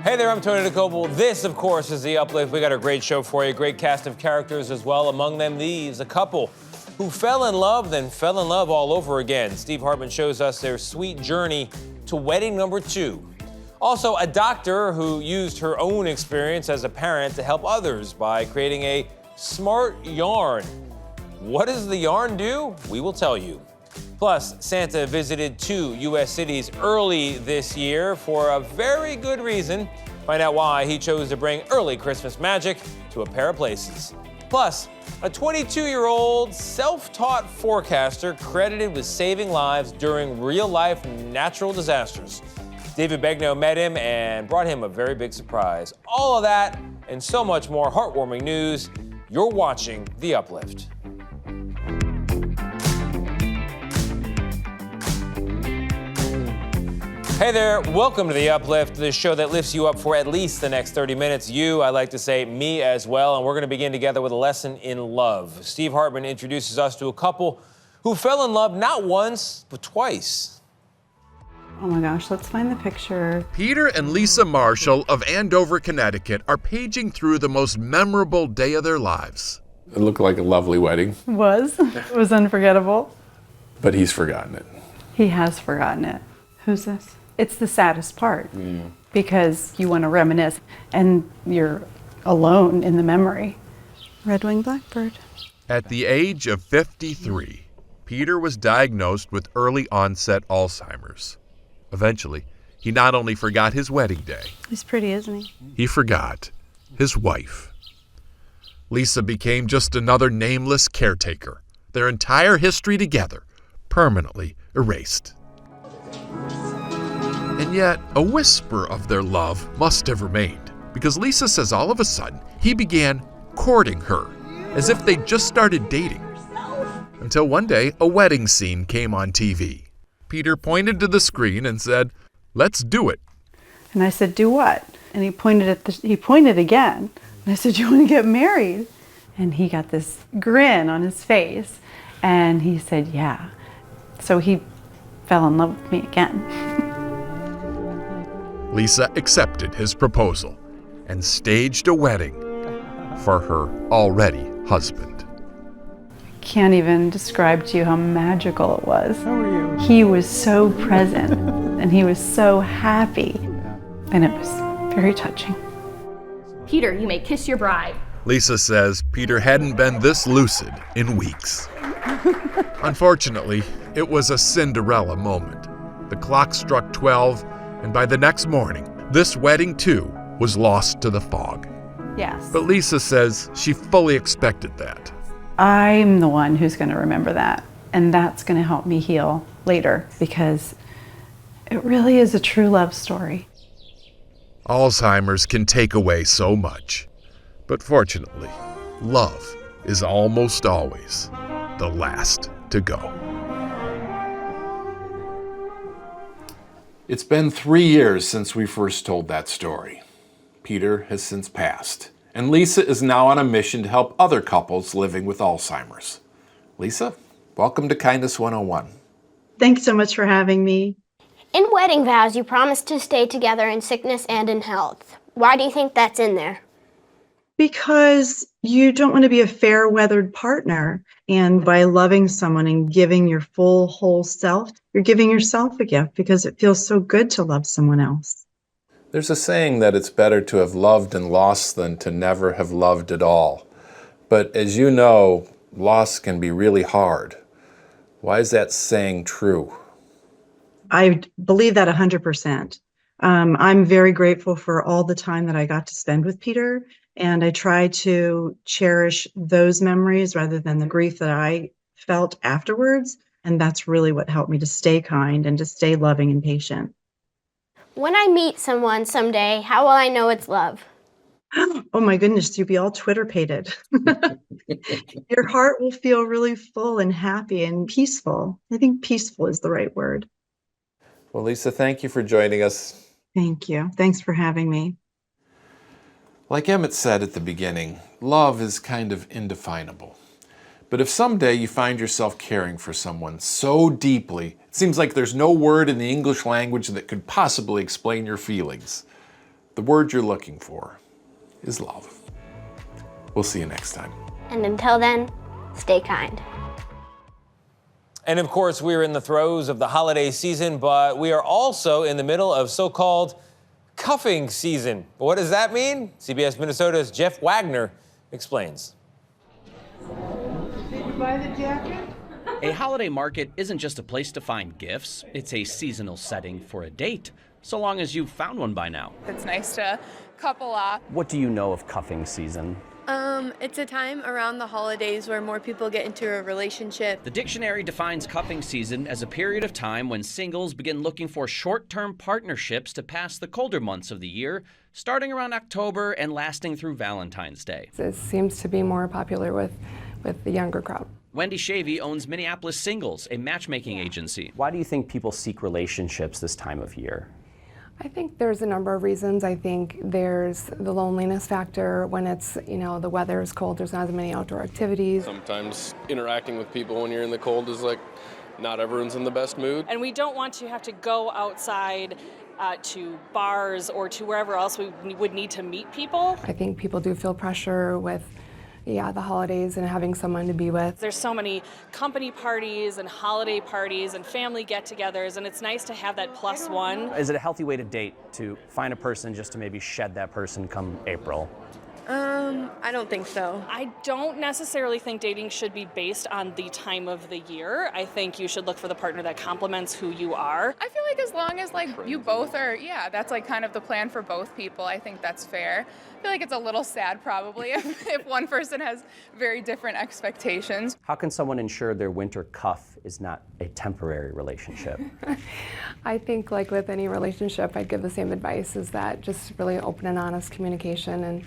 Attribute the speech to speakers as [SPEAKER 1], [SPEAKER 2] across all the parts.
[SPEAKER 1] Hey there, I'm Tony DeCoble. This, of course, is The Uplift. We got a great show for you, a great cast of characters as well. Among them, these, a couple who fell in love, then fell in love all over again. Steve Hartman shows us their sweet journey to wedding number 2. Also, a doctor who used her own experience as a parent to help others by creating a smart yarn. What does the yarn do? We will tell you. Plus, Santa visited 2 U.S. cities early this year for a very good reason. Find out why he chose to bring early Christmas magic to a pair of places. Plus, a 22-year-old self-taught forecaster credited with saving lives during real-life natural disasters. David Begnaud met him and brought him a very big surprise. All of that and so much more heartwarming news. You're watching The Uplift. Hey there, welcome to The Uplift, the show that lifts you up for at least the next 30 minutes. You, I like to say, me as well, and we're going to begin together with a lesson in love. Steve Hartman introduces us to a couple who fell in love not once, but twice.
[SPEAKER 2] Oh my gosh, let's find the picture.
[SPEAKER 3] Peter and Lisa Marshall of Andover, Connecticut are paging through the most memorable day of their lives.
[SPEAKER 4] It looked like a lovely wedding.
[SPEAKER 2] It was unforgettable.
[SPEAKER 4] But he's forgotten it.
[SPEAKER 2] He has forgotten it. Who's this? It's the saddest part because you want to reminisce and you're alone in the memory. Red-winged blackbird.
[SPEAKER 3] At the age of 53, Peter was diagnosed with early onset Alzheimer's. Eventually, he not only forgot his wedding day,
[SPEAKER 2] He's pretty, isn't he?
[SPEAKER 3] he forgot his wife. Lisa became just another nameless caretaker, their entire history together permanently erased. And yet, a whisper of their love must have remained, because Lisa says all of a sudden he began courting her, as if they'd just started dating. Until one day, a wedding scene came on TV. Peter pointed to the screen and said, "Let's do it."
[SPEAKER 2] And I said, "Do what?" And he pointed again. And I said, "You want to get married?" And he got this grin on his face. And he said, "Yeah." So he fell in love with me again.
[SPEAKER 3] Lisa accepted his proposal and staged a wedding for her already husband.
[SPEAKER 2] Can't even describe to you how magical it was. How are you? He was so present and he was so happy. And it was very touching.
[SPEAKER 5] Peter, you may kiss your bride.
[SPEAKER 3] Lisa says Peter hadn't been this lucid in weeks. Unfortunately, it was a Cinderella moment. The clock struck 12, and by the next morning, this wedding too was lost to the fog.
[SPEAKER 2] Yes.
[SPEAKER 3] But Lisa says she fully expected that.
[SPEAKER 2] I'm the one who's going to remember that. And that's going to help me heal later because it really is a true love story.
[SPEAKER 3] Alzheimer's can take away so much. But fortunately, love is almost always the last to go.
[SPEAKER 4] It's been 3 years since we first told that story. Peter has since passed, and Lisa is now on a mission to help other couples living with Alzheimer's. Lisa, welcome to Kindness 101.
[SPEAKER 2] Thanks so much for having me.
[SPEAKER 6] In wedding vows, you promise to stay together in sickness and in health. Why do you think that's in there?
[SPEAKER 7] Because you don't want to be a fair-weathered partner. And by loving someone and giving your full, whole self, you're giving yourself a gift because it feels so good to love someone else.
[SPEAKER 4] There's a saying that it's better to have loved and lost than to never have loved at all. But as you know, loss can be really hard. Why is that saying true?
[SPEAKER 7] I believe that 100%. I'm very grateful for all the time that I got to spend with Peter. And I try to cherish those memories rather than the grief that I felt afterwards. And that's really what helped me to stay kind and to stay loving and patient.
[SPEAKER 6] When I meet someone someday, how will I know it's love?
[SPEAKER 7] Oh my goodness, you'll be all Twitter-pated. Your heart will feel really full and happy and peaceful. I think peaceful is the right word.
[SPEAKER 4] Well, Lisa, thank you for joining us.
[SPEAKER 7] Thank you. Thanks for having me.
[SPEAKER 4] Like Emmett said at the beginning, love is kind of indefinable. But if someday you find yourself caring for someone so deeply, it seems like there's no word in the English language that could possibly explain your feelings, the word you're looking for is love. We'll see you next time.
[SPEAKER 6] And until then, stay kind.
[SPEAKER 1] And of course, we're in the throes of the holiday season, but we are also in the middle of so-called cuffing season. What does that mean? CBS Minnesota's Jeff Wagner explains.
[SPEAKER 8] Did you buy the jacket?
[SPEAKER 9] A holiday market isn't just a place to find gifts, it's a seasonal setting for a date, so long as you've found one by now.
[SPEAKER 10] It's nice to couple up.
[SPEAKER 9] What do you know of cuffing season?
[SPEAKER 10] It's a time around the holidays where more people get into a relationship.
[SPEAKER 9] The dictionary defines cuffing season as a period of time when singles begin looking for short-term partnerships to pass the colder months of the year, starting around October and lasting through Valentine's Day.
[SPEAKER 11] It seems to be more popular with the younger crowd.
[SPEAKER 9] Wendy Shavy owns Minneapolis Singles, a matchmaking agency.
[SPEAKER 12] Why do you think people seek relationships this time of year?
[SPEAKER 11] I think there's a number of reasons. I think there's the loneliness factor when it's, the weather is cold, there's not as many outdoor activities.
[SPEAKER 13] Sometimes interacting with people when you're in the cold is like, not everyone's in the best mood.
[SPEAKER 14] And we don't want to have to go outside to bars or to wherever else we would need to meet people.
[SPEAKER 11] I think people do feel pressure with the holidays and having someone to be with.
[SPEAKER 14] There's so many company parties and holiday parties and family get-togethers, and it's nice to have that plus one.
[SPEAKER 12] Is it a healthy way to date, to find a person just to maybe shed that person come April?
[SPEAKER 10] I don't think so.
[SPEAKER 14] I don't necessarily think dating should be based on the time of the year. I think you should look for the partner that complements who you are.
[SPEAKER 10] I feel like as long as you both are, that's kind of the plan for both people. I think that's fair. I feel like it's a little sad probably if one person has very different expectations.
[SPEAKER 12] How can someone ensure their winter cuff is not a temporary relationship?
[SPEAKER 11] I think with any relationship, I'd give the same advice, is that just really open and honest communication and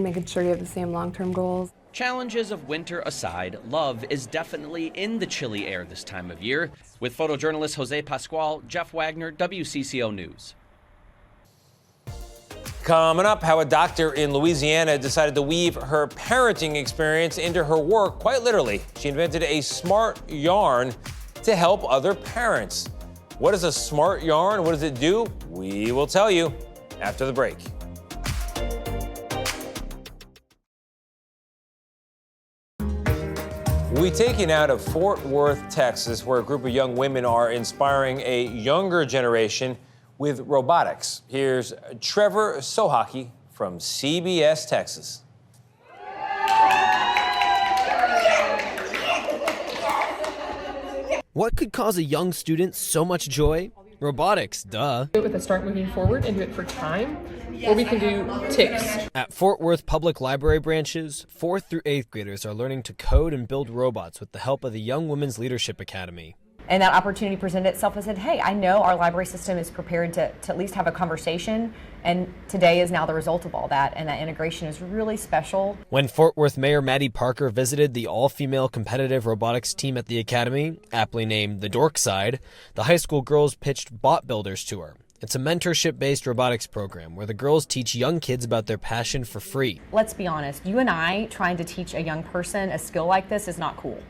[SPEAKER 11] making sure you have the same long-term goals.
[SPEAKER 9] Challenges of winter aside, love is definitely in the chilly air this time of year. With photojournalist Jose Pascual, Jeff Wagner, WCCO News.
[SPEAKER 1] Coming up, how a doctor in Louisiana decided to weave her parenting experience into her work, quite literally. She invented a smart yarn to help other parents. What is a smart yarn? What does it do? We will tell you after the break. We take you now to Fort Worth, Texas, where a group of young women are inspiring a younger generation with robotics. Here's Trevor Sohaki from CBS Texas.
[SPEAKER 15] What could cause a young student so much joy? Robotics, duh.
[SPEAKER 16] Do it with a start moving forward and do it for time, or we can do ticks.
[SPEAKER 15] At Fort Worth Public Library branches, 4th through 8th graders are learning to code and build robots with the help of the Young Women's Leadership Academy.
[SPEAKER 17] And that opportunity presented itself and said, hey, I know our library system is prepared to at least have a conversation, and today is now the result of all that, and that integration is really special.
[SPEAKER 15] When Fort Worth Mayor Maddie Parker visited the all-female competitive robotics team at the academy, aptly named the Dork Side, the high school girls pitched Bot Builders to her. It's a mentorship-based robotics program where the girls teach young kids about their passion for free.
[SPEAKER 17] Let's be honest, you and I trying to teach a young person a skill like this is not cool.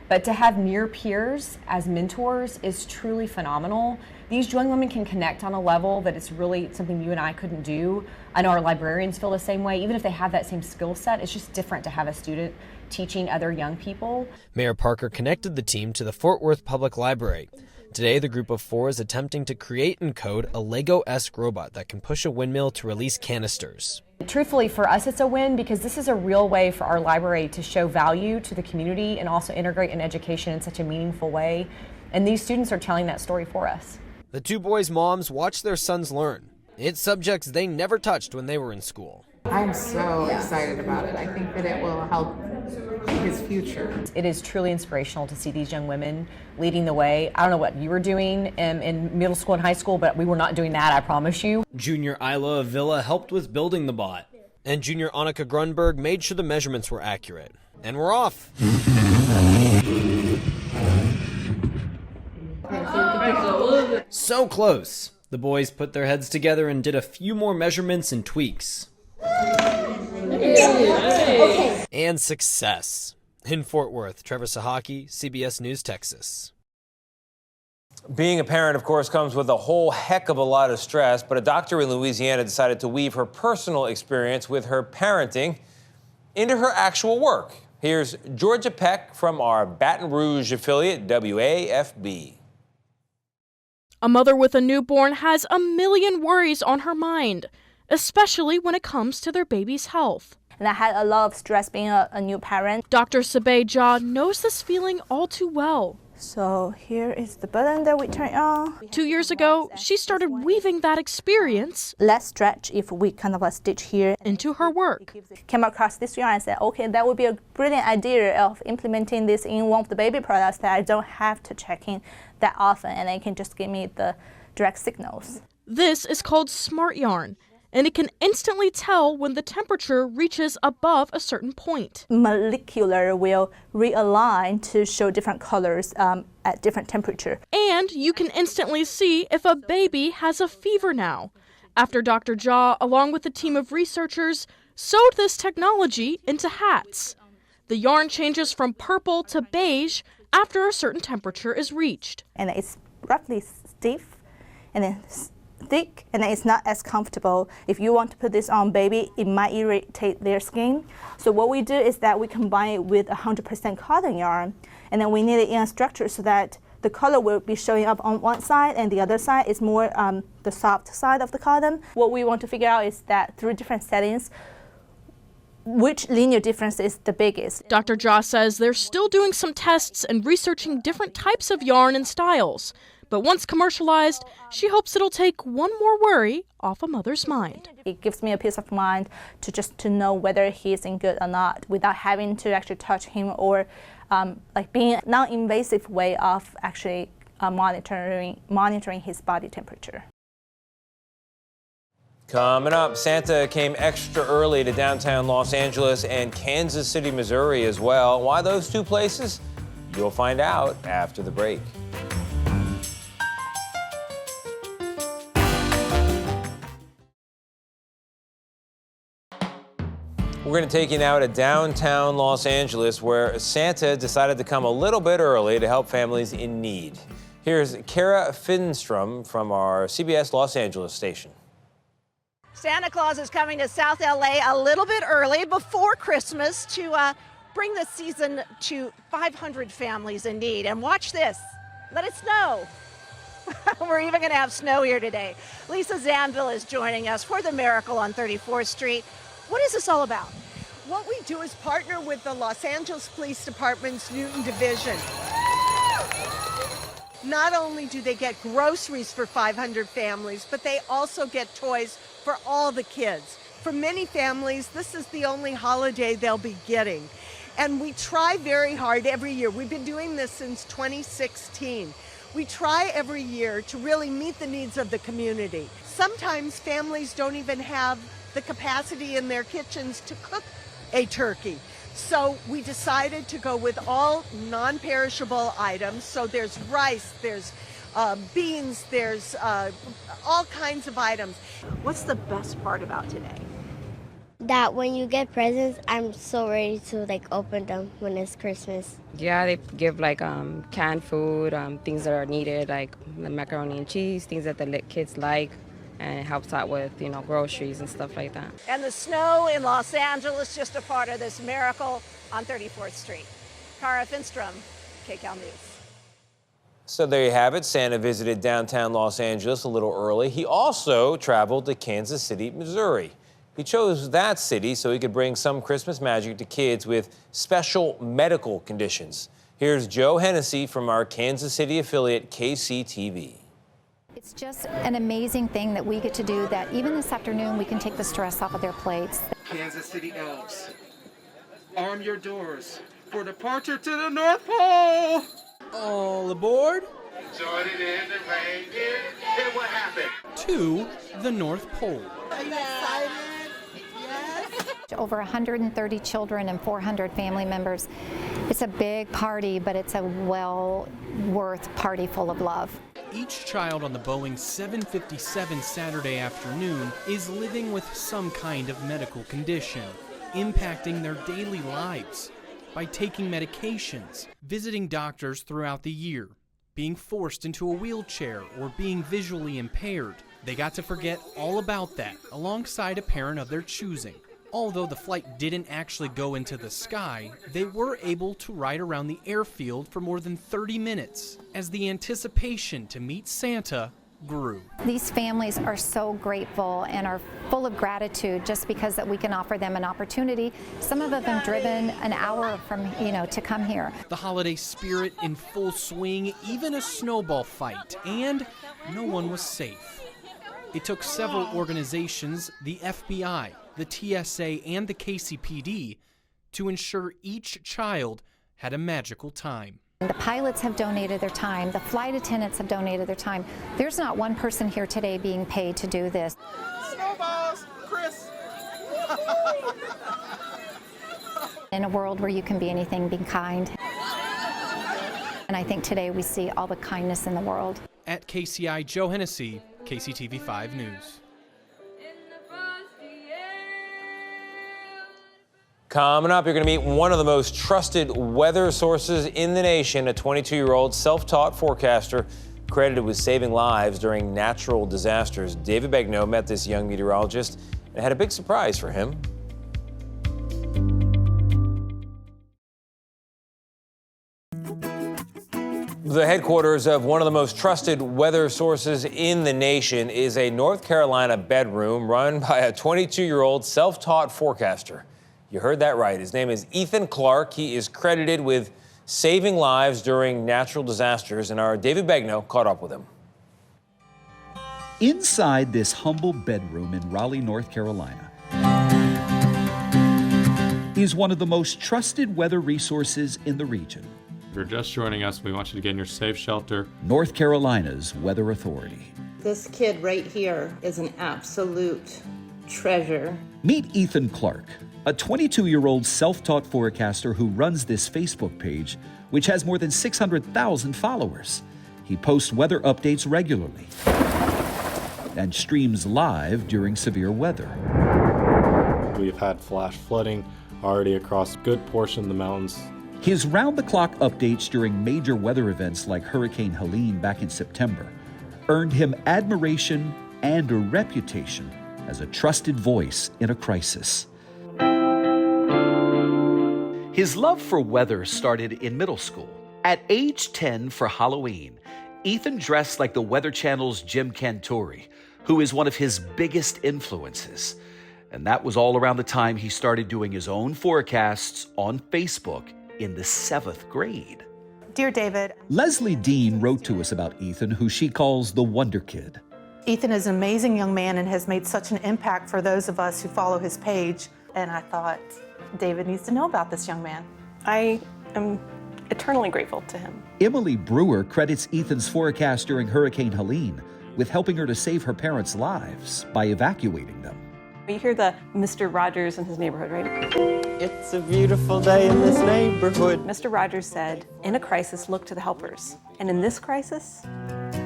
[SPEAKER 17] But to have near peers as mentors is truly phenomenal. These young women can connect on a level that it's really something you and I couldn't do. I know our librarians feel the same way. Even if they have that same skill set, it's just different to have a student teaching other young people.
[SPEAKER 15] Mayor Parker connected the team to the Fort Worth Public Library. Today, the group of 4 is attempting to create and code a Lego-esque robot that can push a windmill to release canisters.
[SPEAKER 17] Truthfully, for us, it's a win because this is a real way for our library to show value to the community and also integrate in education in such a meaningful way. And these students are telling that story for us.
[SPEAKER 15] The 2 boys' moms watch their sons learn. It's subjects they never touched when they were in school.
[SPEAKER 8] I'm so excited about it. I think that it will help his future.
[SPEAKER 17] It is truly inspirational to see these young women leading the way. I don't know what you were doing in middle school and high school, but we were not doing that, I promise you.
[SPEAKER 15] Junior Isla Avila helped with building the bot, and Junior Annika Grunberg made sure the measurements were accurate. And we're off. So close. The boys put their heads together and did a few more measurements and tweaks. And success. In Fort Worth, Trevor Sahaki, CBS News, Texas.
[SPEAKER 1] Being a parent, of course, comes with a whole heck of a lot of stress, but a doctor in Louisiana decided to weave her personal experience with her parenting into her actual work. Here's Georgia Peck from our Baton Rouge affiliate, WAFB.
[SPEAKER 18] A mother with a newborn has a million worries on her mind, especially when it comes to their baby's health.
[SPEAKER 19] And I had a lot of stress being a new parent.
[SPEAKER 18] Dr. Sabeja knows this feeling all too well.
[SPEAKER 19] So here is the button that we turn on.
[SPEAKER 18] 2 years ago, she started weaving that experience,
[SPEAKER 19] let's stretch if we kind of stitch here,
[SPEAKER 18] into her work.
[SPEAKER 19] Came across this yarn and said, okay, that would be a brilliant idea of implementing this in one of the baby products that I don't have to check in that often, and they can just give me the direct signals.
[SPEAKER 18] This is called Smart Yarn, and it can instantly tell when the temperature reaches above a certain point.
[SPEAKER 19] Molecular will realign to show different colors at different temperature.
[SPEAKER 18] And you can instantly see if a baby has a fever now, after Dr. Jha, along with a team of researchers, sewed this technology into hats. The yarn changes from purple to beige after a certain temperature is reached.
[SPEAKER 19] And it's roughly stiff, and then thick, and it's not as comfortable. If you want to put this on baby, it might irritate their skin. So what we do is that we combine it with 100% cotton yarn, and then we knit it in a structure so that the color will be showing up on one side and the other side is more the soft side of the cotton. What we want to figure out is that through different settings, which linear difference is the biggest.
[SPEAKER 18] Dr. Jha says they're still doing some tests and researching different types of yarn and styles. But once commercialized, she hopes it'll take one more worry off a mother's mind.
[SPEAKER 19] It gives me a peace of mind to know whether he's in good or not without having to actually touch him or like being a non-invasive way of actually monitoring his body temperature.
[SPEAKER 1] Coming up, Santa came extra early to downtown Los Angeles and Kansas City, Missouri as well. Why those two places? You'll find out after the break. We're going to take you now to downtown Los Angeles, where Santa decided to come a little bit early to help families in need. Here's Kara Finstrom from our CBS Los Angeles station.
[SPEAKER 20] Santa Claus is coming to South LA a little bit early before Christmas to bring the season to 500 families in need. And watch this. Let it snow. We're even going to have snow here today. Lisa Zanville is joining us for the Miracle on 34th Street. What is this all about?
[SPEAKER 21] What we do is partner with the Los Angeles Police Department's Newton Division. Not only do they get groceries for 500 families, but they also get toys for all the kids. For many families, this is the only holiday they'll be getting. And we try very hard every year. We've been doing this since 2016. We try every year to really meet the needs of the community. Sometimes families don't even have the capacity in their kitchens to cook a turkey. So we decided to go with all non-perishable items. So there's rice, there's beans, there's all kinds of items.
[SPEAKER 20] What's the best part about today?
[SPEAKER 6] That when you get presents, I'm so ready to open them when it's Christmas.
[SPEAKER 22] Yeah, they give canned food, things that are needed, like macaroni and cheese, things that the kids like. And it helps out with, groceries and stuff like that.
[SPEAKER 20] And the snow in Los Angeles, just a part of this miracle on 34th Street. Kara Finstrom, KCAL News.
[SPEAKER 1] So there you have it. Santa visited downtown Los Angeles a little early. He also traveled to Kansas City, Missouri. He chose that city so he could bring some Christmas magic to kids with special medical conditions. Here's Joe Hennessy from our Kansas City affiliate, KCTV.
[SPEAKER 23] It's just an amazing thing that we get to do, that even this afternoon we can take the stress off of their plates.
[SPEAKER 24] Kansas City elves, arm your doors for departure to the North Pole.
[SPEAKER 25] All aboard.
[SPEAKER 24] Join it in the reindeer. And what happened?
[SPEAKER 25] To the North Pole.
[SPEAKER 21] Are you excited? Yes.
[SPEAKER 23] Over 130 children and 400 family members. It's a big party, but it's a well worth party full of love.
[SPEAKER 25] Each child on the Boeing 757 Saturday afternoon is living with some kind of medical condition, impacting their daily lives. by taking medications, visiting doctors throughout the year, being forced into a wheelchair, or being visually impaired. They got to forget all about that alongside a parent of their choosing. Although the flight didn't actually go into the sky, they were able to ride around the airfield for more than 30 minutes as the anticipation to meet Santa grew.
[SPEAKER 23] These families are so grateful and are full of gratitude just because that we can offer them an opportunity. Some of them have driven an hour from, to come here.
[SPEAKER 25] The holiday spirit in full swing, even a snowball fight, and no one was safe. It took several organizations, the FBI, the TSA, and the KCPD, to ensure each child had a magical time.
[SPEAKER 23] The pilots have donated their time, the flight attendants have donated their time. There's not one person here today being paid to do this.
[SPEAKER 24] Snowballs, Chris!
[SPEAKER 23] In a world where you can be anything, be kind. And I think today we see all the kindness in the world.
[SPEAKER 25] At KCI, Joe Hennessy, KCTV 5 News.
[SPEAKER 1] Coming up, you're going to meet one of the most trusted weather sources in the nation, a 22-year-old self-taught forecaster credited with saving lives during natural disasters. David Begnaud met this young meteorologist and had a big surprise for him. The headquarters of one of the most trusted weather sources in the nation is a North Carolina bedroom run by a 22-year-old self-taught forecaster. You heard that right. His name is Ethan Clark. He is credited with saving lives during natural disasters, and our David Begnaud caught up with him.
[SPEAKER 2] Inside this humble bedroom in Raleigh, North Carolina, is one of the most trusted weather resources in the region.
[SPEAKER 3] If you're just joining us, we want you to get in your safe shelter.
[SPEAKER 2] North Carolina's Weather Authority.
[SPEAKER 4] This kid right here is an absolute treasure.
[SPEAKER 2] Meet Ethan Clark, a 22-year-old self-taught forecaster who runs this Facebook page, which has more than 600,000 followers. He posts weather updates regularly and streams live during severe weather.
[SPEAKER 3] We've had flash flooding already across a good portion of the mountains.
[SPEAKER 2] His round-the-clock updates during major weather events like Hurricane Helene back in September earned him admiration and a reputation as a trusted voice in a crisis. His love for weather started in middle school. At age 10 for Halloween, Ethan dressed like the Weather Channel's Jim Cantore, who is one of his biggest influences. And that was all around the time he started doing his own forecasts on Facebook in the 7th grade.
[SPEAKER 5] Dear David,
[SPEAKER 2] Leslie Dean wrote to us about Ethan, who she calls the Wonder Kid.
[SPEAKER 5] Ethan is an amazing young man and has made such an impact for those of us who follow his page. And I thought, David needs to know about this young man.
[SPEAKER 7] I am eternally grateful to him.
[SPEAKER 2] Emily Brewer credits Ethan's forecast during Hurricane Helene with helping her to save her parents' lives by evacuating them.
[SPEAKER 7] You hear the Mr. Rogers in his neighborhood, right?
[SPEAKER 26] It's a beautiful day in this neighborhood.
[SPEAKER 7] Mr. Rogers said, in a crisis, look to the helpers. And in this crisis,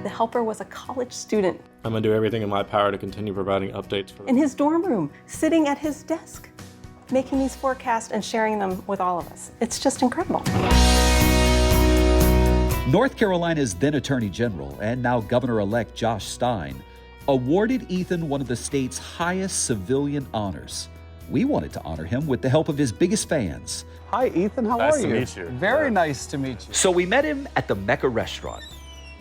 [SPEAKER 7] the helper was a college student.
[SPEAKER 3] I'm going to do everything in my power to continue providing updates for
[SPEAKER 7] in his dorm room, sitting at his desk, making these forecasts and sharing them with all of us. It's just incredible.
[SPEAKER 2] North Carolina's then Attorney General and now Governor-elect Josh Stein awarded Ethan one of the state's highest civilian honors. We wanted to honor him with the help of his biggest fans.
[SPEAKER 27] Hi, Ethan. How are you?
[SPEAKER 3] Nice to meet you.
[SPEAKER 27] Very nice to meet you.
[SPEAKER 2] So we met him at the Mecca Restaurant,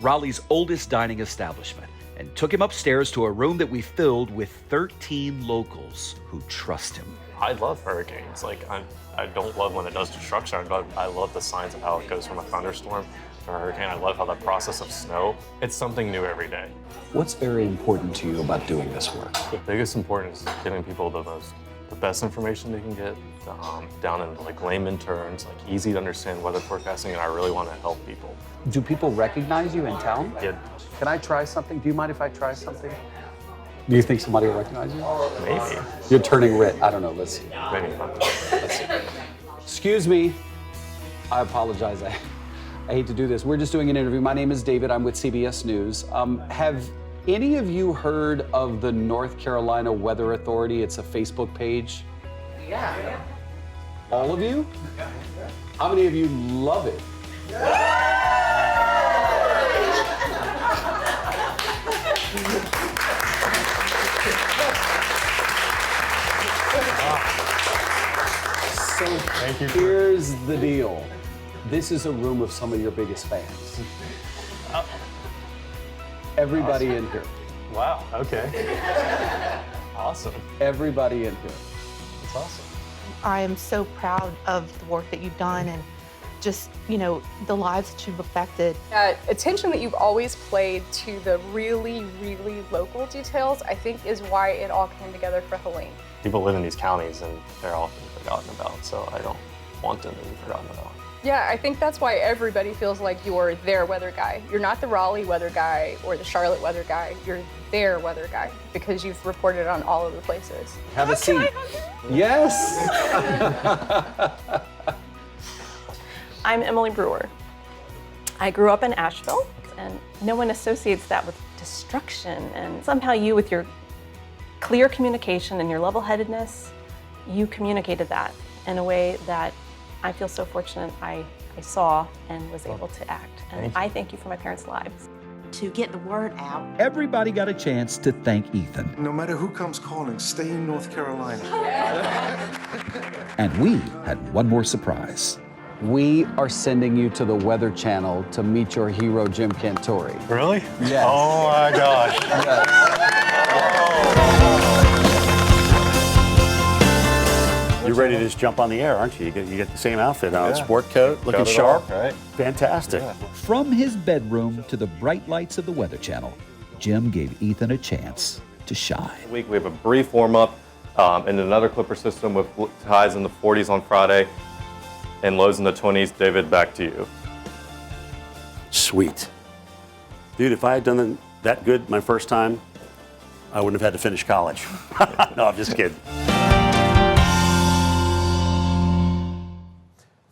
[SPEAKER 2] Raleigh's oldest dining establishment, and took him upstairs to a room that we filled with 13 locals who trust him.
[SPEAKER 3] I love hurricanes. I don't love when it does destruction, but I love the signs of how it goes from a thunderstorm to a hurricane. I love how the process of snow, it's something new every day.
[SPEAKER 27] What's very important to you about doing this work?
[SPEAKER 3] The biggest importance is giving people the best information they can get, down in layman terms, easy to understand weather forecasting, and I really want to help people.
[SPEAKER 27] Do people recognize you in town?
[SPEAKER 3] Yeah.
[SPEAKER 27] Can I try something? Do you mind if I try something? Do you think somebody will recognize you?
[SPEAKER 3] Maybe.
[SPEAKER 27] You're turning red. I don't know. Let's see.
[SPEAKER 3] Maybe not.
[SPEAKER 27] Let's see. Excuse me. I apologize. I hate to do this. We're just doing an interview. My name is David. I'm with CBS News. Have any of you heard of the North Carolina Weather Authority? It's a Facebook page.
[SPEAKER 4] Yeah.
[SPEAKER 27] All of you? How many of you love it? So here's the deal. This is a room of some of your biggest fans. Everybody in here.
[SPEAKER 3] Wow, okay. Awesome.
[SPEAKER 27] Everybody in here.
[SPEAKER 3] That's awesome.
[SPEAKER 5] I am so proud of the work that you've done and just, the lives that you've affected.
[SPEAKER 9] That attention that you've always played to the really, really local details, I think is why it all came together for Helene.
[SPEAKER 3] People live in these counties and they're often forgotten about, so I don't want them to be forgotten about.
[SPEAKER 9] Yeah, I think that's why everybody feels like you're their weather guy. You're not the Raleigh weather guy or the Charlotte weather guy. You're their weather guy because you've reported on all of the places.
[SPEAKER 27] Have a seat. Yes.
[SPEAKER 7] I'm Emily Brewer. I grew up in Asheville, and no one associates that with destruction. And somehow you, with your clear communication and your level-headedness, you communicated that in a way that I feel so fortunate I saw and was able to act. And I thank you for my parents' lives.
[SPEAKER 10] To get the word out.
[SPEAKER 11] Everybody got a chance to thank Ethan.
[SPEAKER 12] No matter who comes calling, stay in North Carolina.
[SPEAKER 11] And we had one more surprise.
[SPEAKER 27] We are sending you to the Weather Channel to meet your hero, Jim Cantore.
[SPEAKER 3] Really?
[SPEAKER 27] Yes.
[SPEAKER 3] Oh my gosh.
[SPEAKER 13] You're ready to just jump on the air, aren't you? You get the same outfit on,
[SPEAKER 11] Yeah.
[SPEAKER 13] sport coat, looking
[SPEAKER 11] Got it
[SPEAKER 13] sharp.
[SPEAKER 11] all, right?
[SPEAKER 13] Fantastic.
[SPEAKER 11] From his bedroom to the bright lights of the Weather Channel, Jim gave Ethan a chance to shine.
[SPEAKER 3] Week we have a brief warm-up in another clipper system with highs in the 40s on Friday and lows in the 20s. David, back to you.
[SPEAKER 13] Sweet. Dude, if I had done that good my first time, I wouldn't have had to finish college. No, I'm just kidding.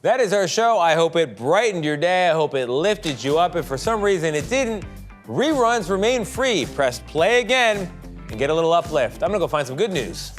[SPEAKER 1] That is our show. I hope it brightened your day. I hope it lifted you up. If for some reason it didn't, reruns remain free. Press play again and get a little uplift. I'm gonna go find some good news.